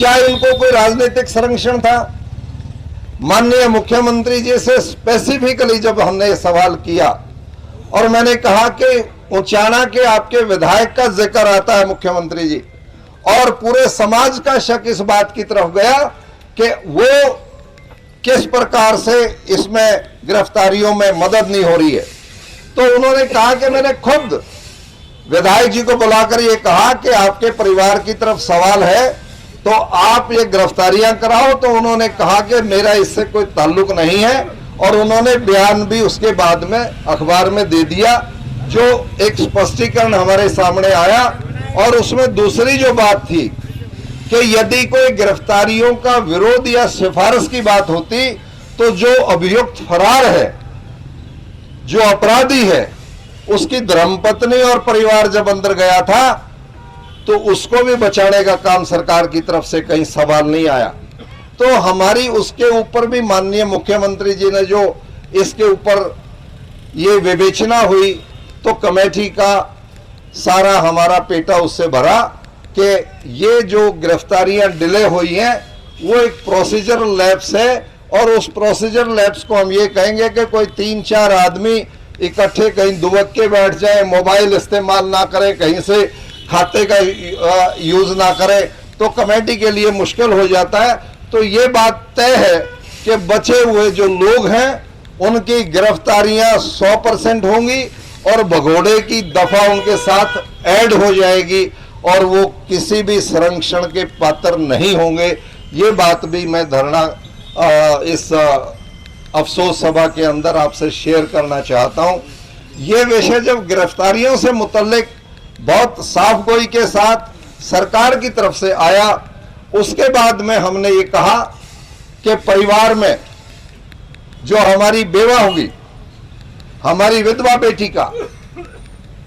क्या इनको कोई राजनीतिक संरक्षण था? माननीय मुख्यमंत्री जी से स्पेसिफिकली जब हमने ये सवाल किया और मैंने कहा कि उचाना के आपके विधायक का जिक्र आता है मुख्यमंत्री जी, और पूरे समाज का शक इस बात की तरफ गया कि वो किस प्रकार से इसमें गिरफ्तारियों में मदद नहीं हो रही है, तो उन्होंने कहा कि मैंने खुद विधायक जी को बुलाकर ये कहा कि आपके परिवार की तरफ सवाल है तो आप ये गिरफ्तारियां कराओ। तो उन्होंने कहा कि मेरा इससे कोई ताल्लुक नहीं है, और उन्होंने बयान भी उसके बाद में अखबार में दे दिया, जो एक स्पष्टीकरण हमारे सामने आया। और उसमें दूसरी जो बात थी कि यदि कोई गिरफ्तारियों का विरोध या सिफारिश की बात होती तो जो अभियुक्त फरार है, जो अपराधी है, उसकी धर्मपत्नी और परिवार जब अंदर गया था तो उसको भी बचाने का काम सरकार की तरफ से कहीं सवाल नहीं आया। तो हमारी उसके ऊपर भी माननीय मुख्यमंत्री जी ने जो इसके ऊपर ये विवेचना हुई तो कमेटी का सारा हमारा पेटा उससे भरा कि ये जो गिरफ्तारियां डिले हुई हैं वो एक प्रोसीजरल लैप्स है, और उस प्रोसीजरल लैप्स को हम ये कहेंगे कि कोई 3-4 आदमी इकट्ठे कहीं दुबक के बैठ जाए, मोबाइल इस्तेमाल ना करें, कहीं से खाते का यूज ना करें, तो कमेटी के लिए मुश्किल हो जाता है। तो ये बात तय है कि बचे हुए जो लोग हैं उनकी गिरफ्तारियां 100% होंगी और भगोड़े की दफा उनके साथ ऐड हो जाएगी और वो किसी भी संरक्षण के पात्र नहीं होंगे। ये बात भी मैं धरना इस अफसोस सभा के अंदर आपसे शेयर करना चाहता हूं। ये विषय जब गिरफ्तारियों से मुतल्लिक बहुत साफ गोई के साथ सरकार की तरफ से आया, उसके बाद में हमने ये कहा कि परिवार में जो हमारी बेवा होगी, हमारी विधवा बेटी का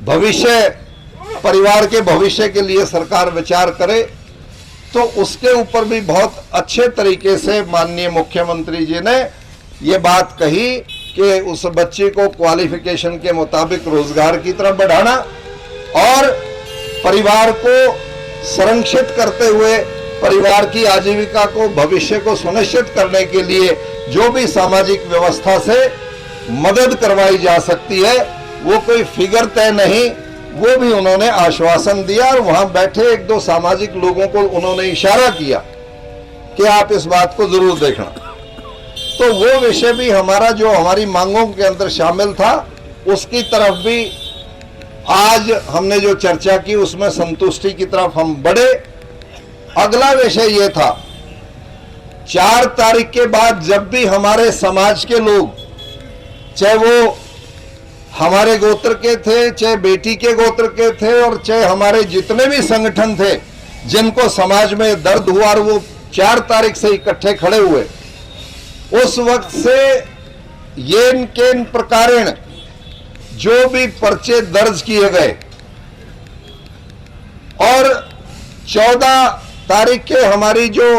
भविष्य, परिवार के भविष्य के लिए सरकार विचार करे, तो उसके ऊपर भी बहुत अच्छे तरीके से माननीय मुख्यमंत्री जी ने ये बात कही कि उस बच्चे को क्वालिफिकेशन के मुताबिक रोजगार की तरफ बढ़ाना और परिवार को संरक्षित करते हुए परिवार की आजीविका को, भविष्य को सुनिश्चित करने के लिए जो भी सामाजिक व्यवस्था से मदद करवाई जा सकती है, वो कोई फिगर तय नहीं, वो भी उन्होंने आश्वासन दिया। और वहां बैठे 1-2 सामाजिक लोगों को उन्होंने इशारा किया कि आप इस बात को जरूर देखना। तो वो विषय भी हमारा जो हमारी मांगों के अंदर शामिल था, उसकी तरफ भी आज हमने जो चर्चा की उसमें संतुष्टि की तरफ हम बढ़े। अगला विषय ये था, 4 तारीख के बाद जब भी हमारे समाज के लोग, चाहे वो हमारे गोत्र के थे, चाहे बेटी के गोत्र के थे, और चाहे हमारे जितने भी संगठन थे जिनको समाज में दर्द हुआ और वो 4 तारीख से इकट्ठे खड़े हुए, उस वक्त से येन केन प्रकारेण जो भी पर्चे दर्ज किए गए और 14 तारीख के हमारी जो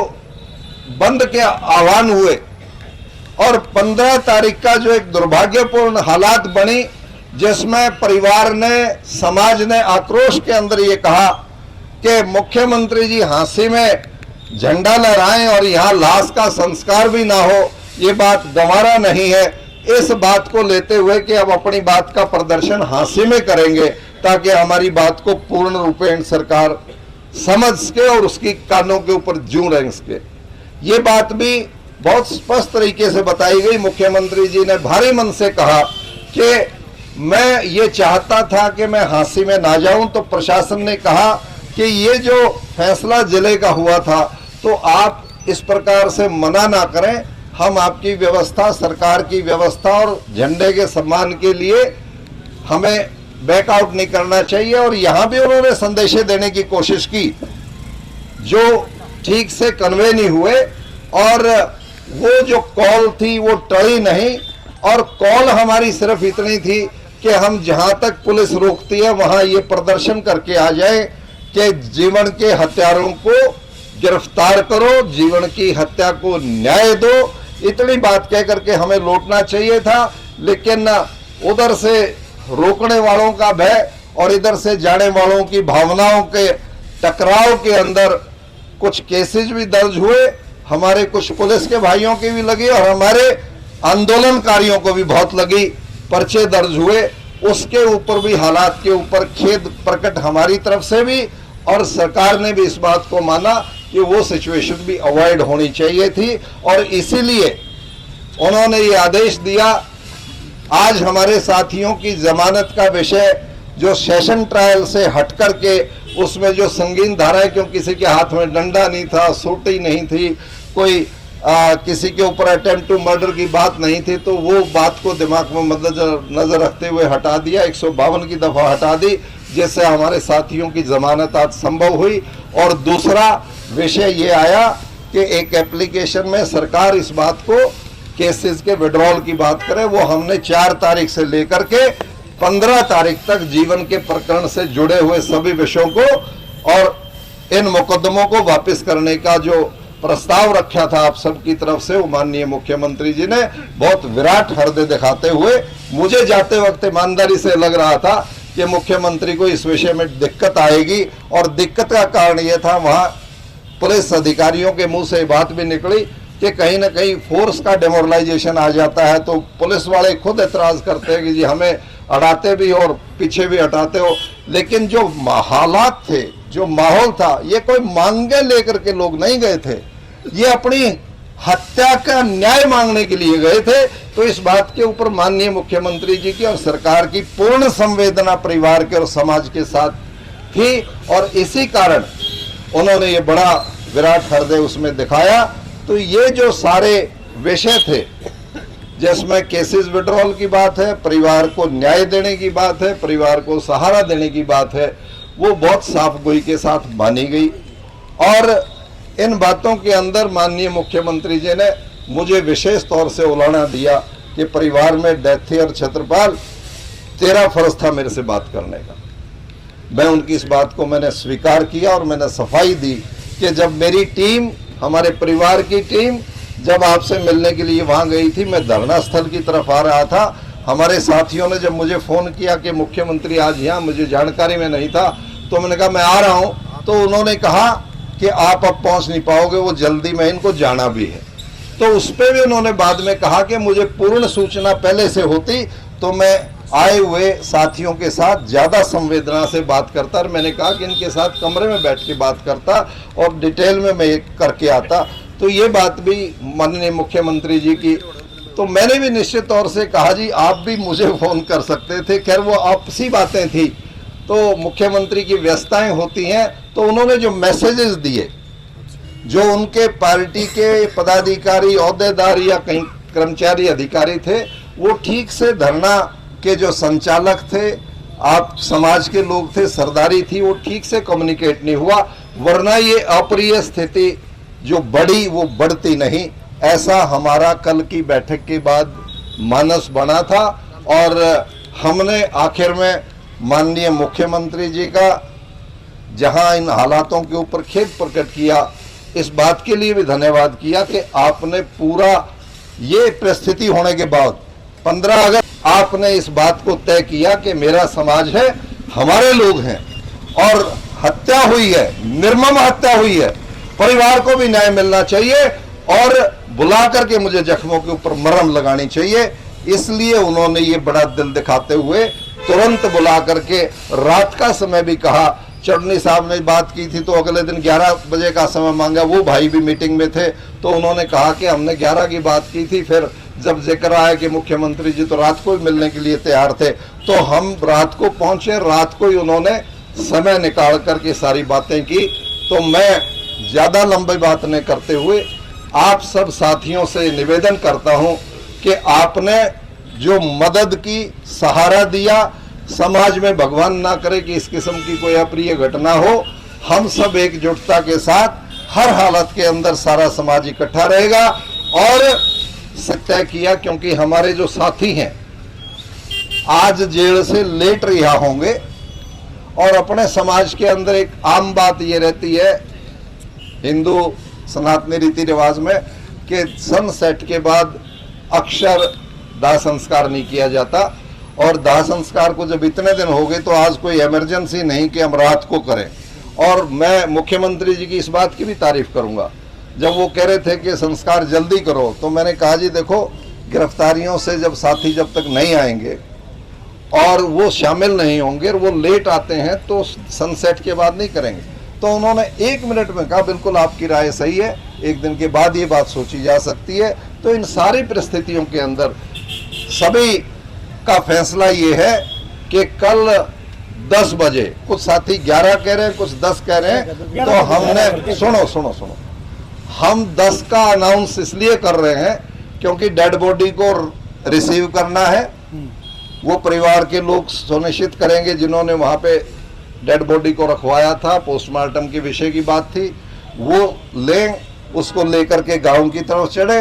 बंद के आह्वान हुए और 15 तारीख का जो एक दुर्भाग्यपूर्ण हालात बनी, जिसमें परिवार ने, समाज ने आक्रोश के अंदर ये कहा कि मुख्यमंत्री जी हांसी में झंडा लहराएं और यहां लाश का संस्कार भी ना हो, ये बात गंवारा नहीं है। इस बात को लेते हुए कि अब अपनी बात का प्रदर्शन हांसी में करेंगे ताकि हमारी बात को पूर्ण रूपेण सरकार समझ सके और उसकी कानों के ऊपर जूं रह सके। ये बात भी बहुत स्पष्ट तरीके से बताई गई। मुख्यमंत्री जी ने भारी मन से कहा कि मैं ये चाहता था कि मैं हांसी में ना जाऊं, तो प्रशासन ने कहा कि ये जो फैसला जिले का हुआ था तो आप इस प्रकार से मना ना करें, हम आपकी व्यवस्था, सरकार की व्यवस्था और झंडे के सम्मान के लिए हमें बैकआउट नहीं करना चाहिए। और यहाँ भी उन्होंने संदेशे देने की कोशिश की जो ठीक से कन्वे नहीं हुए, और वो जो कॉल थी वो टली नहीं। और कॉल हमारी सिर्फ इतनी थी कि हम जहां तक पुलिस रोकती है वहां ये प्रदर्शन करके आ जाए कि जीवन के हत्यारों को गिरफ्तार करो, जीवन की हत्या को न्याय दो। इतनी बात कह करके हमें लौटना चाहिए था, लेकिन उधर से रोकने वालों का भय और इधर से जाने वालों की भावनाओं के टकराव के अंदर कुछ केसेस भी दर्ज हुए, हमारे कुछ पुलिस के भाइयों के भी लगे और हमारे आंदोलनकारियों को भी बहुत लगी, पर्चे दर्ज हुए। उसके ऊपर भी हालात के ऊपर खेद प्रकट हमारी तरफ से भी, और सरकार ने भी इस बात को माना कि वो सिचुएशन भी अवॉइड होनी चाहिए थी, और इसीलिए उन्होंने ये आदेश दिया। आज हमारे साथियों की जमानत का विषय जो सेशन ट्रायल से हट करके, उसमें जो संगीन धाराएं, क्यों किसी के हाथ में डंडा नहीं था, सोटी नहीं थी, कोई किसी के ऊपर अटेम्प्ट टू मर्डर की बात नहीं थी, तो वो बात को दिमाग में नजर रखते हुए हटा दिया, 152 की दफा हटा दी, जिससे हमारे साथियों की जमानत आज संभव हुई। और दूसरा विषय ये आया कि एक एप्लीकेशन में सरकार इस बात को केसेस के विड्रॉल की बात करे, वो हमने 4 तारीख से लेकर के 15 तारीख तक जीवन के प्रकरण से जुड़े हुए सभी विषयों को और इन मुकदमों को वापस करने का जो प्रस्ताव रखा था आप सबकी तरफ से, वो माननीय मुख्यमंत्री जी ने बहुत विराट हृदय दिखाते हुए, मुझे जाते वक्त ईमानदारी से लग रहा था कि मुख्यमंत्री को इस विषय में दिक्कत आएगी, और दिक्कत का कारण यह था, वहां पुलिस अधिकारियों के मुंह से बात भी निकली कि कहीं ना कहीं फोर्स का डेमोरलाइजेशन आ जाता है, तो पुलिस वाले खुद एतराज करते हैं कि जी हमें हटाते भी और पीछे भी हटाते हो। लेकिन जो हालात थे, जो माहौल था, ये कोई मांगे लेकर के लोग नहीं गए थे, ये अपनी हत्या का न्याय मांगने के लिए गए थे। तो इस बात के ऊपर माननीय मुख्यमंत्री जी की और सरकार की पूर्ण संवेदना परिवार के और समाज के साथ थी, और इसी कारण उन्होंने ये बड़ा विराट हृदय उसमें दिखाया। तो ये जो सारे विषय थे, जिसमें केसेस विड्रॉल की बात है, परिवार को न्याय देने की बात है, परिवार को सहारा देने की बात है, वो बहुत साफ गोई के साथ मानी गई। और इन बातों के अंदर माननीय मुख्यमंत्री जी ने मुझे विशेष तौर से उलाना दिया कि परिवार में डेथ थी, और छत्रपाल तेरा फर्ज था मेरे से बात करने का। मैं उनकी इस बात को मैंने स्वीकार किया, और मैंने सफाई दी कि जब मेरी टीम, हमारे परिवार की टीम जब आपसे मिलने के लिए वहां गई थी, मैं धरना स्थल की तरफ आ रहा था, हमारे साथियों ने जब मुझे फोन किया कि मुख्यमंत्री आज यहाँ, मुझे जानकारी में नहीं था, तो मैंने कहा मैं आ रहा हूँ। तो उन्होंने कहा कि आप अब पहुंच नहीं पाओगे, वो जल्दी में इनको जाना भी है। तो उस पर भी उन्होंने बाद में कहा कि मुझे पूर्ण सूचना पहले से होती तो मैं आए हुए साथियों के साथ ज्यादा संवेदना से बात करता, और मैंने कहा कि इनके साथ कमरे में बैठ के बात करता और डिटेल में मैं करके आता। तो ये बात भी माननीय मुख्यमंत्री जी की, तो मैंने भी निश्चित तौर से कहा जी आप भी मुझे फोन कर सकते थे। खैर वो आपसी बातें थी, तो मुख्यमंत्री की व्यस्तताएं होती हैं। तो उन्होंने जो मैसेजेस दिए, जो उनके पार्टी के पदाधिकारी, ओहदेदार या कहीं कर्मचारी अधिकारी थे, वो ठीक से धरना के जो संचालक थे, आप समाज के लोग थे, सरदारी थी, वो ठीक से कम्युनिकेट नहीं हुआ, वरना ये अप्रिय स्थिति जो बढ़ी वो बढ़ती नहीं। ऐसा हमारा कल की बैठक के बाद मानस बना था, और हमने आखिर में माननीय मुख्यमंत्री जी का जहां इन हालातों के ऊपर खेद प्रकट किया, इस बात के लिए भी धन्यवाद किया कि आपने पूरा ये परिस्थिति होने के बाद 15 अगस्त आपने इस बात को तय किया कि मेरा समाज है, हमारे लोग हैं, और हत्या हुई है, निर्मम हत्या हुई है, परिवार को भी न्याय मिलना चाहिए, और बुला करके मुझे जख्मों के ऊपर मरहम लगानी चाहिए। इसलिए उन्होंने ये बड़ा दिल दिखाते हुए तुरंत बुला करके रात का समय भी कहा। चटनी साहब ने बात की थी तो अगले दिन 11 बजे का समय मांगा, वो भाई भी मीटिंग में थे, तो उन्होंने कहा कि हमने 11 की बात की थी, फिर जब जिक्र आया कि मुख्यमंत्री जी तो रात को ही मिलने के लिए तैयार थे, तो हम रात को पहुंचे, रात को ही उन्होंने समय निकाल करके सारी बातें की। तो मैं ज्यादा लंबी बात नहीं करते हुए आप सब साथियों से निवेदन करता हूं कि आपने जो मदद की, सहारा दिया, समाज में भगवान ना करे कि इस किस्म की कोई अप्रिय घटना हो। हम सब एकजुटता के साथ हर हालत के अंदर सारा समाज इकट्ठा रहेगा, और तय किया क्योंकि हमारे जो साथी हैं आज जेल से लेट रिहा होंगे, और अपने समाज के अंदर एक आम बात ये रहती है हिंदू सनातनी रीति रिवाज में कि सनसेट के बाद अक्सर दाह संस्कार नहीं किया जाता, और दाह संस्कार को जब इतने दिन हो गए तो आज कोई इमरजेंसी नहीं कि हम रात को करें, और मैं मुख्यमंत्री जी की इस बात की भी तारीफ करूंगा, जब वो कह रहे थे कि संस्कार जल्दी करो, तो मैंने कहा जी देखो, गिरफ्तारियों से जब साथी जब तक नहीं आएंगे और वो शामिल नहीं होंगे और वो लेट आते हैं तो सनसेट के बाद नहीं करेंगे। तो उन्होंने 1 मिनट में कहा बिल्कुल आपकी राय सही है, 1 दिन के बाद ये बात सोची जा सकती है। तो इन सारी परिस्थितियों के अंदर सभी का फैसला ये है कि कल 10 बजे, कुछ साथी 11 कह रहे हैं, कुछ 10 कह रहे हैं, तो हमने सुनो हम 10 का अनाउंस इसलिए कर रहे हैं क्योंकि डेड बॉडी को रिसीव करना है, वो परिवार के लोग सुनिश्चित करेंगे जिन्होंने वहां पे डेड बॉडी को रखवाया था, पोस्टमार्टम के विषय की बात थी, वो लें, उसको लेकर के गांव की तरफ चढ़े